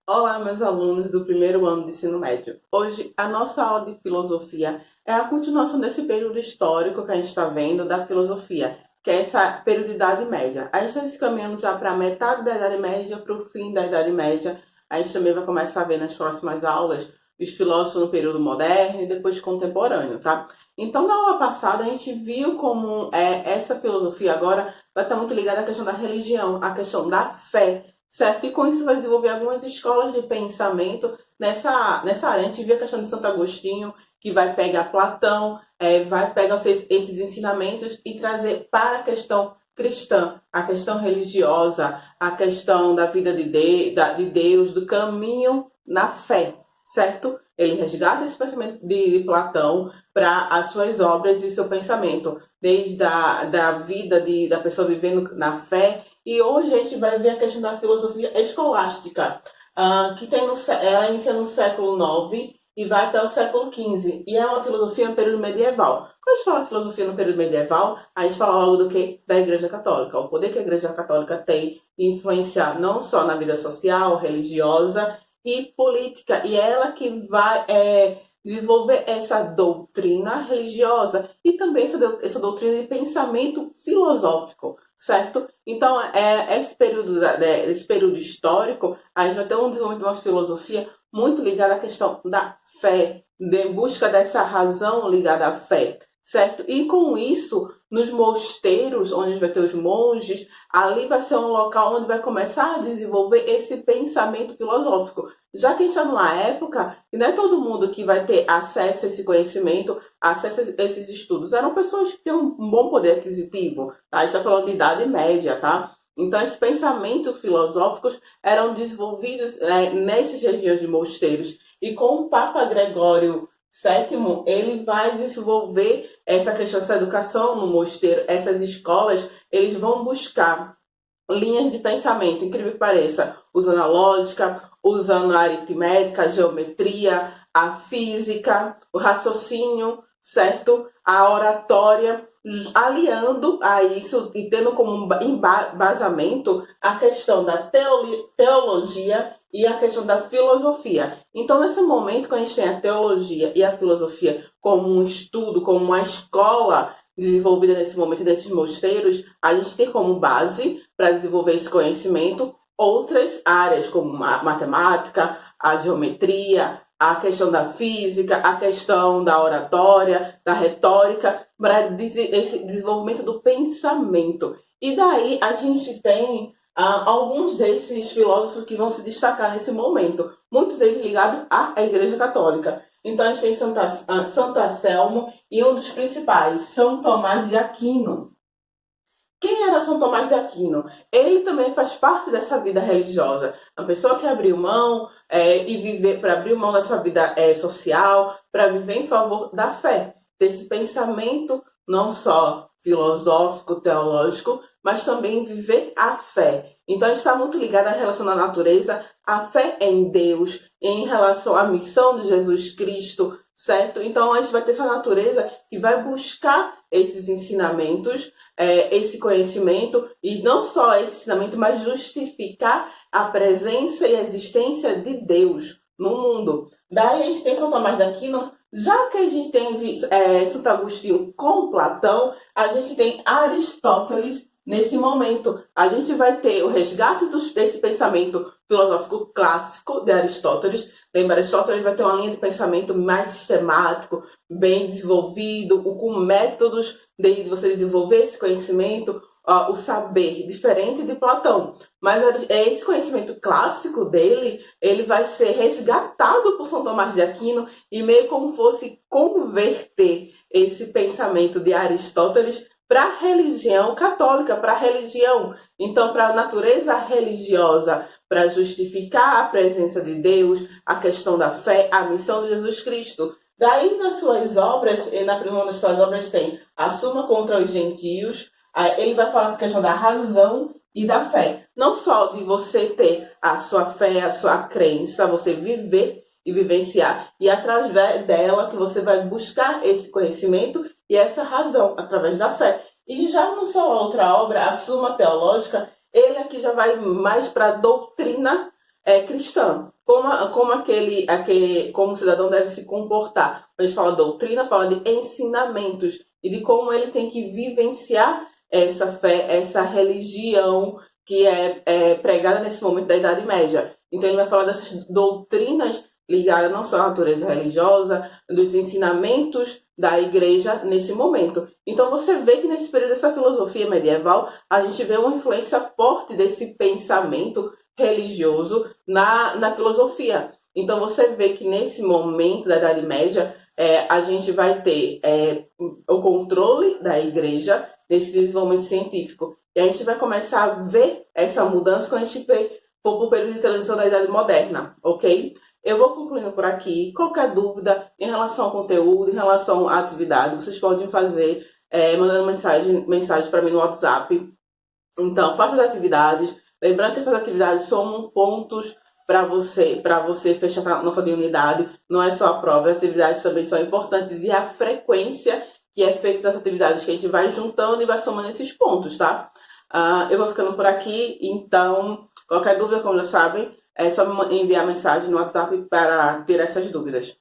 Olá, meus alunos do primeiro ano de ensino médio. Hoje, a nossa aula de filosofia é a continuação desse período histórico que a gente está vendo da filosofia, que é essa período de Idade Média. A gente está se caminhando já para a metade da Idade Média, para o fim da Idade Média. A gente também vai começar a ver nas próximas aulas os filósofos no período moderno e depois contemporâneo, tá? Então, na aula passada, a gente viu como essa filosofia agora vai estar muito ligada à questão da religião, à questão da fé, certo? E com isso vai desenvolver algumas escolas de pensamento nessa área. A gente vê a questão de Santo Agostinho, que vai pegar Platão, vai pegar esses ensinamentos e trazer para a questão cristã, a questão religiosa, a questão da vida de Deus, do caminho na fé, certo? Ele resgata esse pensamento de Platão para as suas obras e seu pensamento, desde da vida da pessoa vivendo na fé. E hoje a gente vai ver a questão da filosofia escolástica, que ela inicia no século IX e vai até o século XV. E é uma filosofia no período medieval. Quando a gente fala filosofia no período medieval, a gente fala logo do que? Da Igreja Católica. O poder que a Igreja Católica tem de influenciar não só na vida social, religiosa e política. E é ela que vai desenvolver essa doutrina religiosa e também essa doutrina de pensamento filosófico, certo? Então, esse período histórico, a gente vai ter um desenvolvimento de uma filosofia muito ligada à questão da fé, de busca dessa razão ligada à fé, certo? E com isso, nos mosteiros, onde a gente vai ter os monges, ali vai ser um local onde vai começar a desenvolver esse pensamento filosófico. Já que a gente está numa época que não é todo mundo que vai ter acesso a esse conhecimento, acesso a esses estudos. Eram pessoas que têm um bom poder aquisitivo, tá? A gente está falando de Idade Média, tá? Então, esses pensamentos filosóficos eram desenvolvidos nessas regiões de mosteiros. E com o Papa Gregório VII, ele vai desenvolver essa questão dessa educação no mosteiro, essas escolas, eles vão buscar linhas de pensamento, incrível que pareça, usando a lógica, usando a aritmética, a geometria, a física, o raciocínio, certo? A oratória, aliando a isso e tendo como embasamento a questão da teologia e a questão da filosofia. Então, nesse momento, quando a gente tem a teologia e a filosofia como um estudo, como uma escola desenvolvida nesse momento desses mosteiros, a gente tem como base para desenvolver esse conhecimento outras áreas, como a matemática, a geometria, a questão da física, a questão da oratória, da retórica, para esse desenvolvimento do pensamento. E daí a gente tem alguns desses filósofos que vão se destacar nesse momento, muitos deles ligados à Igreja Católica. Então a gente tem Santo Anselmo e um dos principais, São Tomás de Aquino. Quem era São Tomás de Aquino? Ele também faz parte dessa vida religiosa. Uma pessoa que abriu mão e viver para abrir mão da sua vida social, para viver em favor da fé, desse pensamento não só filosófico, teológico, mas também viver a fé. Então, a gente está muito ligado à relação da natureza, à fé em Deus, em relação à missão de Jesus Cristo, certo? Então, a gente vai ter essa natureza que vai buscar esses ensinamentos, esse conhecimento, e não só esse ensinamento, mas justificar a presença e a existência de Deus no mundo. Daí a gente tem São Tomás de Aquino. Já que a gente tem visto Santo Agostinho com Platão, a gente tem Aristóteles nesse momento. A gente vai ter o resgate desse pensamento filosófico clássico de Aristóteles. Lembra, Aristóteles vai ter uma linha de pensamento mais sistemático, bem desenvolvido, com métodos de você desenvolver esse conhecimento, o saber, diferente de Platão. Mas esse conhecimento clássico dele, ele vai ser resgatado por São Tomás de Aquino e meio como fosse converter esse pensamento de Aristóteles para a religião católica, para a religião. Então, para a natureza religiosa, para justificar a presença de Deus, a questão da fé, a missão de Jesus Cristo. Daí, nas suas obras, na primeira das suas obras tem a Suma contra os Gentios. Ele vai falar da questão da razão e da fé. Não só de você ter a sua fé, a sua crença, você viver e vivenciar. E através dela que você vai buscar esse conhecimento e essa razão, através da fé. E já na sua outra obra, a Suma Teológica, ele aqui já vai mais para a doutrina cristã. Como o cidadão deve se comportar. A gente fala doutrina, fala de ensinamentos e de como ele tem que vivenciar essa fé, essa religião que é pregada nesse momento da Idade Média. Então ele vai falar dessas doutrinas ligadas não só à natureza religiosa, dos ensinamentos da igreja nesse momento. Então você vê que nesse período dessa filosofia medieval, a gente vê uma influência forte desse pensamento religioso na filosofia. Então você vê que nesse momento da Idade Média, a gente vai ter o controle da igreja nesse desenvolvimento científico. E a gente vai começar a ver essa mudança quando a gente for para o período de transição da Idade Moderna, ok? Eu vou concluindo por aqui. Qualquer dúvida em relação ao conteúdo, em relação à atividade, vocês podem fazer mandando mensagem para mim no WhatsApp. Então, faça as atividades. Lembrando que essas atividades são pontos para você fechar a nota de unidade. Não é só a prova, as atividades também são importantes e a frequência que é feita das atividades que a gente vai juntando e vai somando esses pontos, tá? Eu vou ficando por aqui, então, qualquer dúvida, como já sabem, é só me enviar mensagem no WhatsApp para ter essas dúvidas.